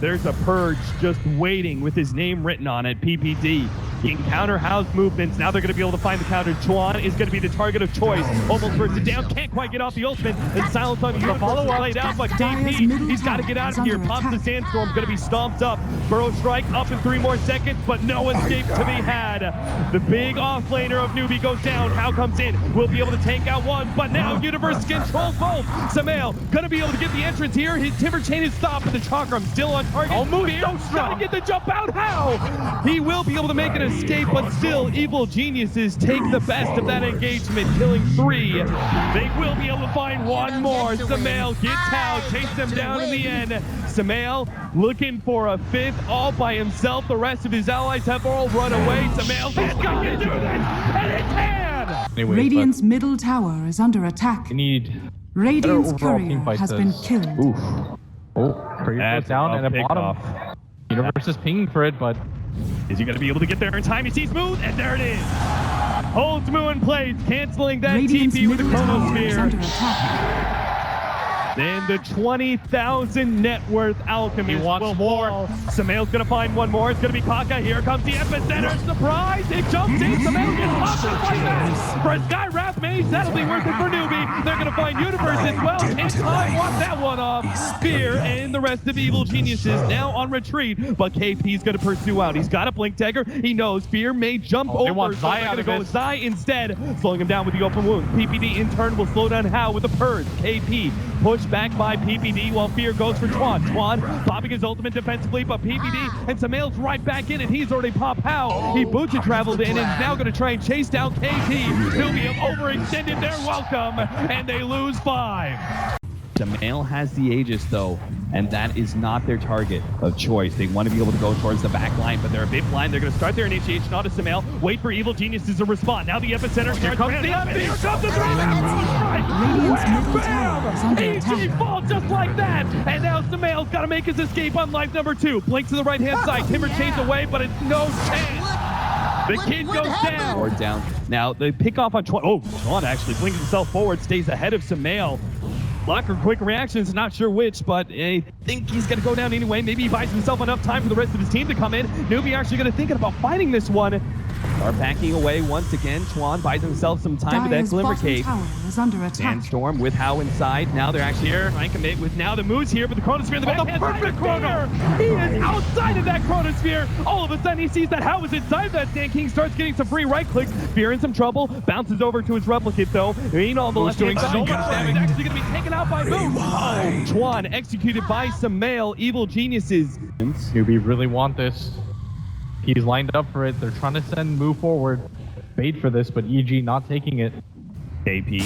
There's a Purge just waiting with his name written on it, PPD. He can counter house movements. Now they're going to be able to find the counter. Chuan is going to be the target of choice. Almost bursts it down. Can't quite get off the ultimate. And silence on the follow-up laid out, but KP, he's got to get out of here. Pops the Sandstorm, going to be stomped up. Burrow Strike up in 3 more seconds, but no escape to be had. The big off-laner of Newbee goes down. How comes in? Will be able to take out one, but now Universe controls both. Samael going to be able to get the entrance here. His Timber Chain is stopped, but the Chakram still on target. Oh, Move's so strong. Got to get the jump out. How? He will be able to make an escape, but still, Evil Geniuses take the best of that engagement, killing 3. They will be able to find one more. Samael gets out, takes them down in the end. Samael looking for a 5th all by himself. The rest of his allies have all run away. Samael can do this, and it can! Anyways, Radiant's middle tower is under attack. we need Radiant's overall courier team fight has this. been killed. Oof. Oh, Courier That's goes down and a at pick bottom. off. Universe is pinging for it, but Is he going to be able to get there in time? He sees Smooth, and there it is. Holds Smooth in place, canceling that Radiant's TP with the middle tower is under Chronosphere. attack. Then the 20,000 net worth Alchemist He wants will more. fall. Samael's going to find one more. It's going to be Kaka. Here comes the epicenter. Surprise! It jumps in. Samael gets popped just like that. For a Sky Wrath Maze, that'll be worth it for Newbee. They're going to find Universe as well. And time walk that one off. Fear and the rest of Evil Geniuses now on retreat. But KP's going to pursue out. He's got a Blink Dagger. He knows Fear may jump over. they want So Zai they're out going to of go it. with Zai instead, slowing him down with the open wound. PPD in turn will slow down How with the Purge. KP pushed back by PPD while Fear goes for Chuan. Chuan popping his ultimate defensively, but PPD and Samael's right back in, and he's already popped How. He Bucha traveled in and is now going to try and chase down KP. He'll be overextended their welcome, and they lose 5. Samael has the Aegis though, and that is not their target of choice. They want to be able to go towards the back line, but they're a bit blind. They're going to start their initiation onto Samael, wait for Evil Geniuses to respond. Now the epicenter starts. Here comes the Radiant's middle tower is under attack. AG falls just like that, and now Samael's got to make his escape on life number 2. Blink to the right-hand side. Timber chains away, but it's no chance. The kid goes down. Or down. Now they pick off on Chuan. Oh, Chuan actually blinks himself forward, stays ahead of Samael. Luck or quick reactions, not sure which, but I think he's going to go down anyway. Maybe he buys himself enough time for the rest of his team to come in. Newbee actually going to think about fighting this one. Are backing away once again. Chuan buys himself some time with that Dire's Glimmer bottom Cave. tower is under attack. Sandstorm with How inside. Now they're actually here. Trying to commit with now the moves here, but the Chronosphere in the back. Perfect Chrono! He is outside of that Chronosphere. All of a sudden he sees that How is inside of that Sand King, starts getting some free right clicks. Fear in some trouble. Bounces over to his replicate though. Meanwhile, the left doing so much damage. Actually going to be taken out by Moon. Oh, Chuan executed by Samael. Evil Geniuses. Newbee really want this. He's lined up for it. They're trying to send Move forward. Bait for this, but EG not taking it. KP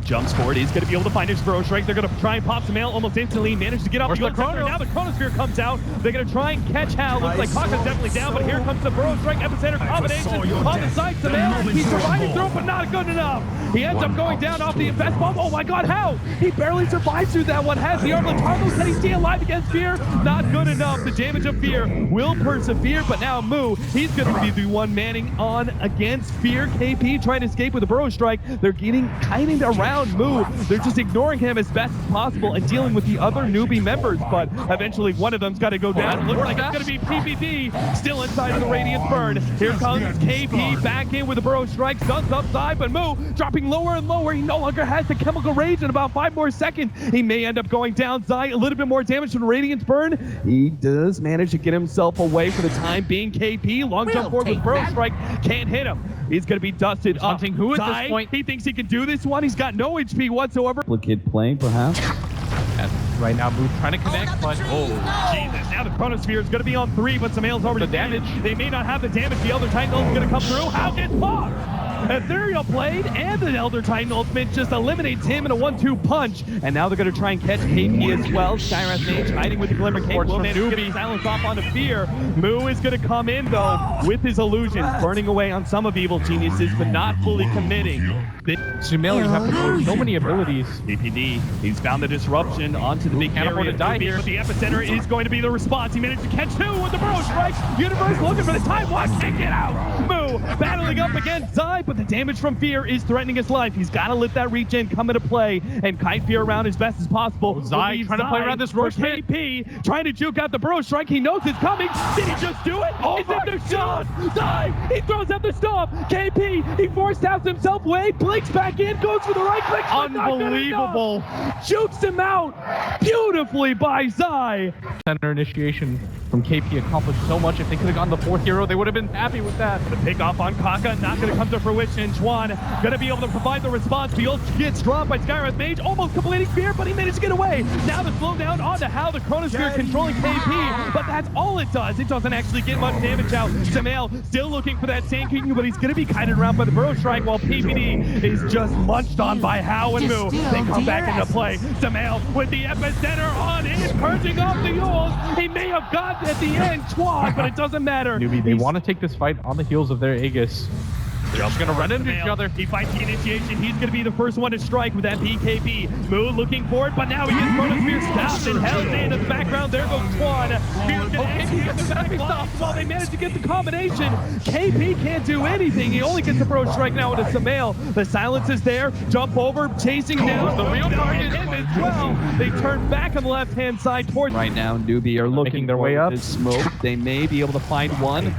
jumps forward. He's going to be able to find his Burrow Strike. They're going to try and pop Samael almost instantly. Managed to get off the Chrono. Now the Chronosphere comes out. They're going to try and catch How. Looks like Kaka's definitely down, but here comes the Burrow Strike epicenter combination on the side. Samael, he's surviving through, but not good enough. He ends up going down off the invest bomb. Oh my God, How? He barely survives through that one. Has the Armlet Targo. Can he stay alive against Fear? Not good enough. The damage of Fear will persevere, but now Moo, he's going to be the one manning on against Fear. KP trying to escape with a Burrow Strike. They're getting kind of around Moo. They're just ignoring him as best as possible and dealing with the other Newbee members, but eventually one of them's got to go down. Looks like it's going to be PPD still inside of the Radiant Burn. Here comes KP back in with a Burrow Strike. Stuns upside, but Moo dropping lower and lower. He no longer has the Chemical Rage in about 5 more seconds. He may end up going down. Zai, a little bit more damage from the Radiant Burn. He does manage to get himself away for the time being. KP, long jump forward with Burrow Strike. Can't hit him. He's going to be dusted up. Hunting who at Zai, this point? he thinks he can do this one. He's got no HP whatsoever. Kid playing, perhaps? And right now, Move trying to connect, but Jesus, now the Chronosphere is going to be on 3, but Samael's already damaged. They may not have the damage. The Elder Titan is going to come through. How gets popped? Ethereal Blade and the Elder Titan ultimate just eliminates him in a 1-2 punch. And now they're going to try and catch KP as well. Skywrath Mage hiding with the Glimmer Cave. Will manage to get silence off onto Fear. Moo is going to come in though with his illusions, burning away on some of Evil Geniuses, but not fully committing. Sumail, you have to put so many abilities. PPD, he's found the disruption onto the big Can't afford area. to die here. But the epicenter is going to be the response. He managed to catch 2 with the Burrow Strike. Universe looking for the time. Watch, can't get out. Moo battling up against Zai, but but the damage from Fear is threatening his life. He's got to let that regen come into play and kite Fear around as best as possible. Zai trying to play around this rush pit. KP trying to juke out the Burrow Strike. He knows it's coming. Did he just do it? Oh Is my it the shot? Zai, he throws out the stomp. KP, he force taps himself away, blinks back in, goes for the right click. Unbelievable. Jukes him out beautifully by Zai. Center initiation from KP accomplished so much. If they could have gotten the 4th hero, they would have been happy with that. The pick off on Kaka, not going to come to fruition. Chuan going to be able to provide the response. The ult gets dropped by Skywrath Mage, almost completing Fear, but he managed to get away. Now the slowdown onto How, the Chronosphere controlling KP, but that's all it does. It doesn't actually get much damage out. Samael still looking for that Sand King, but he's going to be kited around by the Burrow Strike while PPD is just munched on by How and Moo. They come back into play. Samael with the epicenter on in, purging off the Yules. He may have got at the end Chuan, but it doesn't matter. Newbee, they want to take this fight on the heels of their Aegis. They're just going to run into each other. He fights the initiation. He's going to be the first one to strike with that BKB. Moo looking for it, but now he gets Chronosphere stopped and held in the background. There goes Chuan. Fear's going to get the back stop while they manage to get the combination. KP can't do anything. He only gets the Burrow Strike now into Samael. The silence is there. Jump over, chasing down. The real target him as well. They turn back on the left-hand side towards. Right now, Newbee are looking their way up. This smoke. They may be able to find one.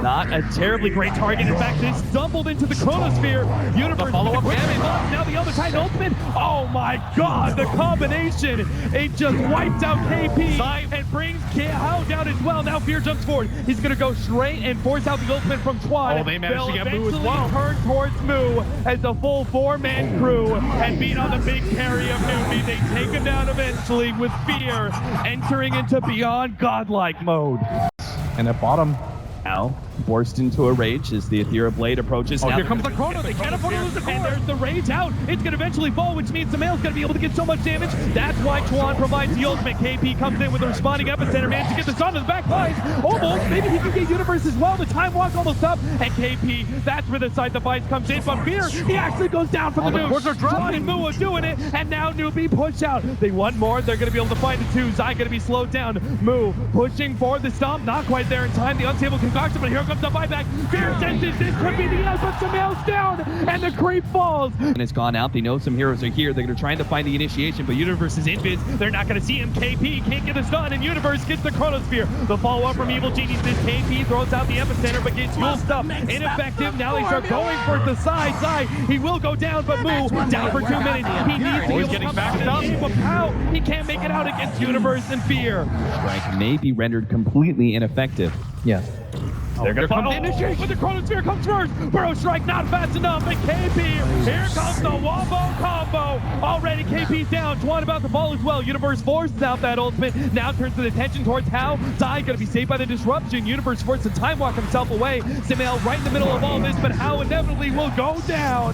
Not a terribly great target. In fact, this stumbled into the Chronosphere. Universe follow-up damage. Now the other Titan ultimate. Oh my god, the combination. It just wipes out KP and brings How down as well. Now Fear jumps forward. He's going to go straight and force out the ultimate from Chuan. Oh, they managed to get They'll Moo as well. turn towards Moo as a full 4-man crew and beat on the big carry of Newbee. They take him down eventually with Fear entering into beyond godlike mode. And at bottom, Now, forced into a rage as the Aethera Blade approaches. oh, now here comes the Chrono. They can't afford to lose the core. And there's the rage out. It's going to eventually fall, which means Samael's going to be able to get so much damage. That's why Chuan provides the ultimate. KP comes in with a responding epicenter, man, to get this onto the back lines. Almost. Maybe he can get Universe as well. The time walk almost up. And KP, that's where the side device comes in. But Fear, he actually goes down from the cores are dropping. Chuan and Moo are doing it. And now Newbee push out. They want more. They're going to be able to find the two. Zai going to be slowed down. Moo pushing for the stomp. Not quite there in time. The unstable concoction, but here comes the buyback. Fear senses this could be the end, but Samael's down, and the creep falls. And it's gone out. They know some heroes are here. They're going to try to find the initiation, but Universe is invis. They're not going to see him. KP can't get the stun, and Universe gets the Chronosphere. The follow-up from Evil Geniuses. KP throws out the epicenter, but gets Yule stuff. Ineffective. Now they start going for the side. Zai, he will go down, but Moo down for 2 minutes. He needs to be able to come back up. But how? He can't make it out against Universe and Fear. Strike may be rendered completely ineffective. Yeah. They're going to find the initiation, but the Chronosphere comes first. Burrow Strike not fast enough, and KP, here comes the Wombo combo. Already KP's down. Chuan about to fall as well. Universe forces out that ultimate. Now turns the attention towards How. Zai going to be saved by the disruption. Universe forced to time walk himself away. Samael right in the middle of all this, but How inevitably will go down.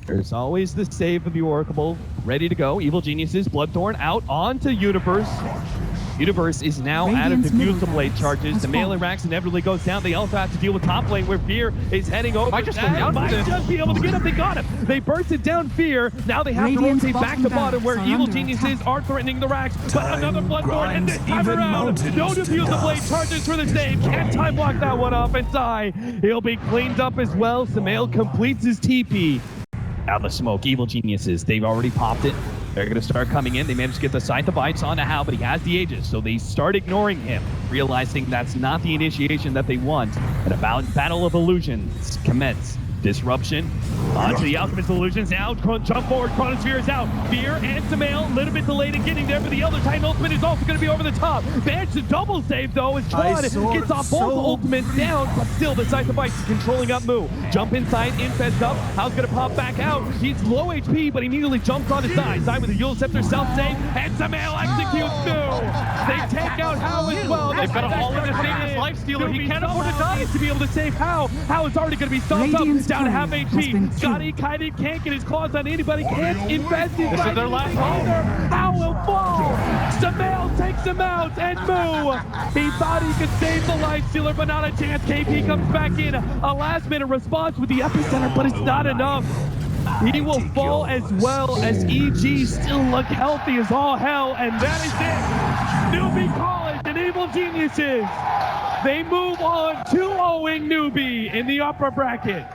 There's always the save of the Oracle ready to go. Evil Geniuses, Bloodthorn out onto Universe. Universe is now out of Diffusal Blade charges. The melee racks inevitably goes down. They also have to deal with top lane where Fear is heading over. Might just go down. Might just be able to get him. They got him. They bursted down Fear. Now they have to rotate back to bottom where Evil Geniuses are threatening the racks. But another Bloodthorn, and this time around, no Diffusal Blade charges for the save. Can't time block that one off. And Zai, he'll be cleaned up as well. Samael completes his TP. Out the smoke, Evil Geniuses, they've already popped it. They're going to start coming in. They managed to get the Scythe of Bites onto How, but he has the Aegis, so they start ignoring him, realizing that's not the initiation that they want. And a battle of illusions commence. Disruption onto the Alchemist Illusions. Now jump forward, Chronosphere is out. Fear and Samael, a little bit delayed in getting there, but the Elder Titan ultimate is also going to be over the top. Managed to double save though as Chuan gets off both ultimates down, but still the Scythe of Ice is controlling up Moo. Jump inside, infest up. How's going to pop back out. He's low HP, but he immediately jumps on his side. Zai with the Yule Scepter self-save, and Samael executes Moo. They take out How as well. They've got to all in to save his life stealer. He can't afford to die. To be able to save How. How is already going to be stomped up. Down to half HP. Scotty kited, can't get his claws on anybody, can't invest in. This is their last hope. How will fall. Samael takes him out, and Moo. He thought he could save the life stealer, but not a chance. KP comes back in. A last minute response with the epicenter, but it's not enough. He will fall as well as EG still look healthy as all hell, and that is it. Newbee College and Evil Geniuses. They move on 2-0-ing Newbee in the upper bracket.